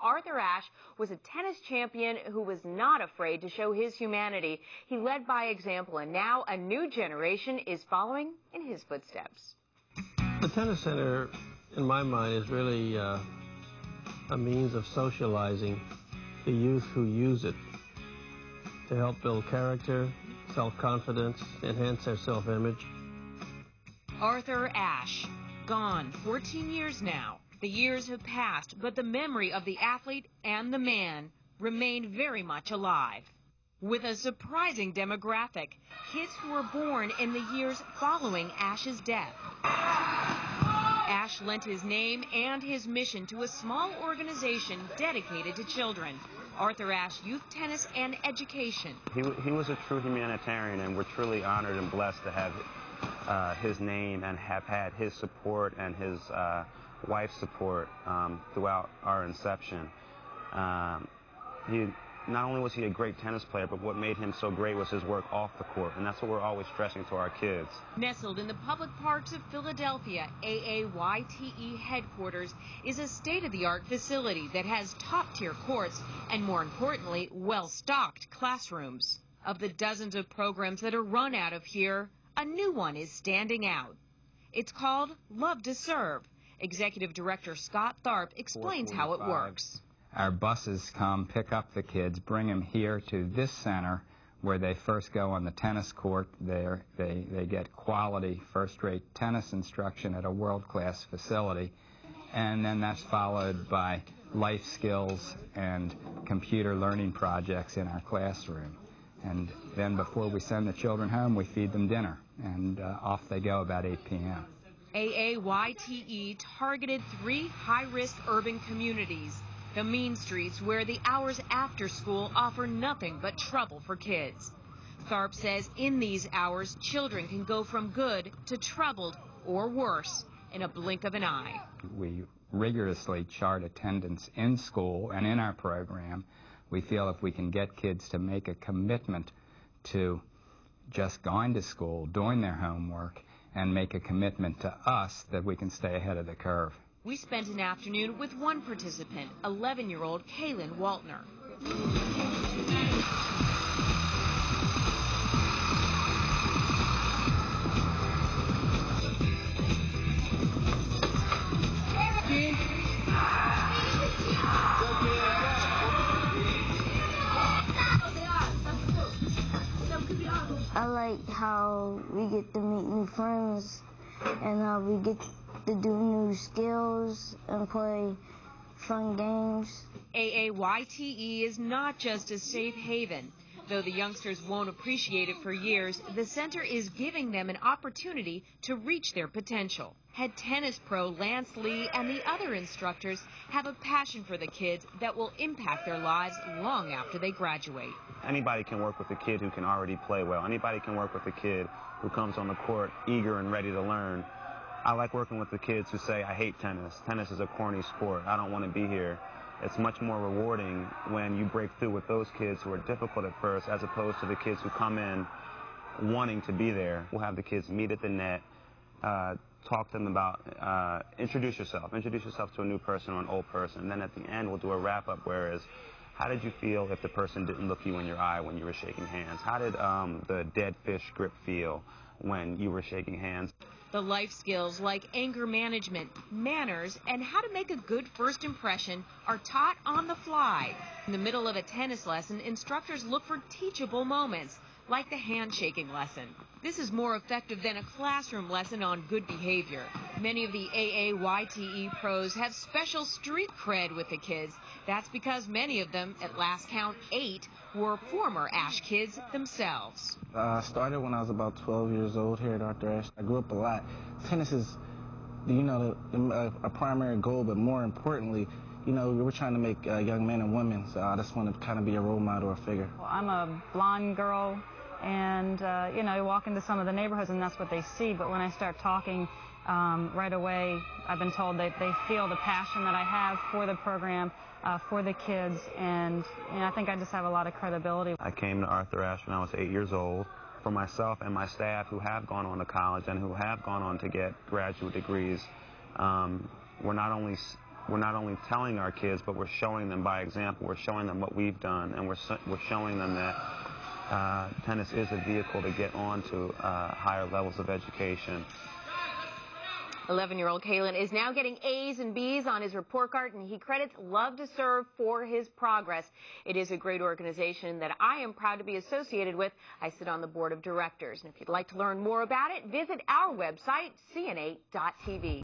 Arthur Ashe was a tennis champion who was not afraid to show his humanity. He led by example, and now a new generation is following in his footsteps. The tennis center, in my mind, is really a means of socializing the youth who use it to help build character, self-confidence, enhance their self-image. Arthur Ashe, gone 14 years now. The years have passed, but the memory of the athlete and the man remain very much alive. With a surprising demographic, kids who were born in the years following Ashe's death. Ashe lent his name and his mission to a small organization dedicated to children, Arthur Ashe Youth Tennis and Education. He was a true humanitarian, and we're truly honored and blessed to have his name and have had his support and his wife's support throughout our inception. Not only was he a great tennis player, but what made him so great was his work off the court, and that's what we're always stressing to our kids. Nestled in the public parks of Philadelphia, AAYTE headquarters is a state-of-the-art facility that has top-tier courts and, more importantly, well-stocked classrooms. Of the dozens of programs that are run out of here, a new one is standing out. It's called Love to Serve. Executive Director Scott Tharp explains how it works. Our buses come, pick up the kids, bring them here to this center where they first go on the tennis court. They get quality, first-rate tennis instruction at a world-class facility. And then that's followed by life skills and computer learning projects in our classroom. And then before we send the children home, we feed them dinner. And off they go about 8 p.m. AAYTE targeted 3 high-risk urban communities. The mean streets where the hours after school offer nothing but trouble for kids. Tharp says in these hours, children can go from good to troubled or worse in a blink of an eye. We rigorously chart attendance in school and in our program. We feel if we can get kids to make a commitment to just going to school, doing their homework, and make a commitment to us, that we can stay ahead of the curve. We spent an afternoon with one participant, 11-year-old Kaylin Waltner. I like how we get to meet new friends and how we get to do new skills and play fun games. AAYTE is not just a safe haven. Though the youngsters won't appreciate it for years, the center is giving them an opportunity to reach their potential. Head tennis pro Lance Lee and the other instructors have a passion for the kids that will impact their lives long after they graduate. Anybody can work with a kid who can already play well. Anybody can work with a kid who comes on the court eager and ready to learn. I like working with the kids who say, I hate tennis. Tennis is a corny sport. I don't want to be here. It's much more rewarding when you break through with those kids who are difficult at first, as opposed to the kids who come in wanting to be there. We'll have the kids meet at the net, talk to them about, introduce yourself to a new person or an old person. And then at the end, we'll do a wrap-up, whereas, how did you feel if the person didn't look you in your eye when you were shaking hands? How did the dead fish grip feel when you were shaking hands? The life skills like anger management, manners, and how to make a good first impression are taught on the fly. In the middle of a tennis lesson, instructors look for teachable moments, like the handshaking lesson. This is more effective than a classroom lesson on good behavior. Many of the AAYTE pros have special street cred with the kids. That's because many of them, at last count 8, were former Ashe kids themselves. I started when I was about 12 years old here at Arthur Ashe. I grew up a lot. Tennis is, a primary goal, but more importantly, we're trying to make young men and women, so I just want to kind of be a role model or figure. Well, I'm a blonde girl, and, you walk into some of the neighborhoods and that's what they see, but when I start talking right away, I've been told that they feel the passion that I have for the program, for the kids, and I think I just have a lot of credibility. I came to Arthur Ashe when I was 8 years old. For myself and my staff who have gone on to college and who have gone on to get graduate degrees, we're not only we're not only telling our kids, but we're showing them by example. We're showing them what we've done, and we're showing them that tennis is a vehicle to get on to higher levels of education. 11-year-old Kalen is now getting A's and B's on his report card, and he credits Love to Serve for his progress. It is a great organization that I am proud to be associated with. I sit on the board of directors. And if you'd like to learn more about it, visit our website, cn8.tv.